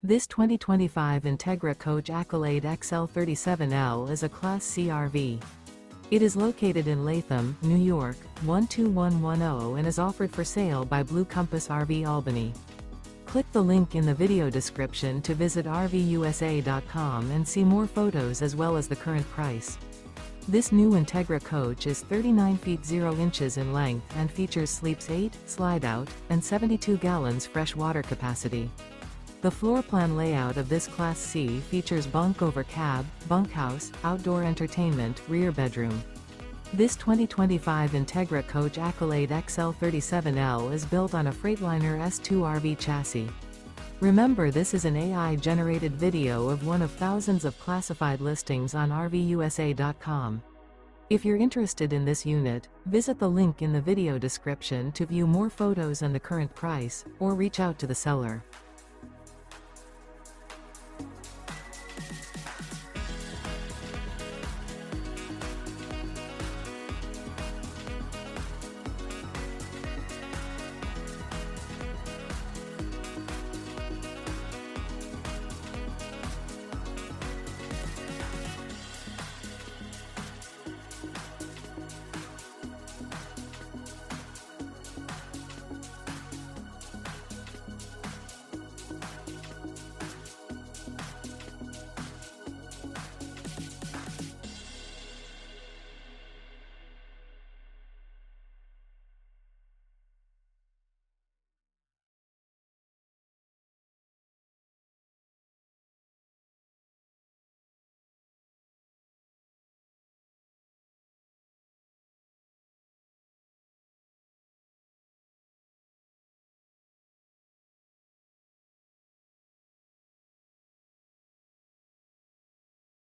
This 2025 Entegra Coach Accolade XL 37L is a Class C RV. It is located in Latham, New York, 12110 and is offered for sale by Blue Compass RV Albany. Click the link in the video description to visit RVUSA.com and see more photos as well as the current price. This new Entegra coach is 39 feet 0 inches in length and features sleeps 8, slide-out, and 72 gallons fresh water capacity. The floor plan layout of this Class C features bunk over cab, bunkhouse, outdoor entertainment, rear bedroom. This 2025 Entegra Coach Accolade XL 37L is built on a Freightliner S2RV chassis. Remember, this is an AI-generated video of one of thousands of classified listings on RVUSA.com. If you're interested in this unit, visit the link in the video description to view more photos and the current price, or reach out to the seller.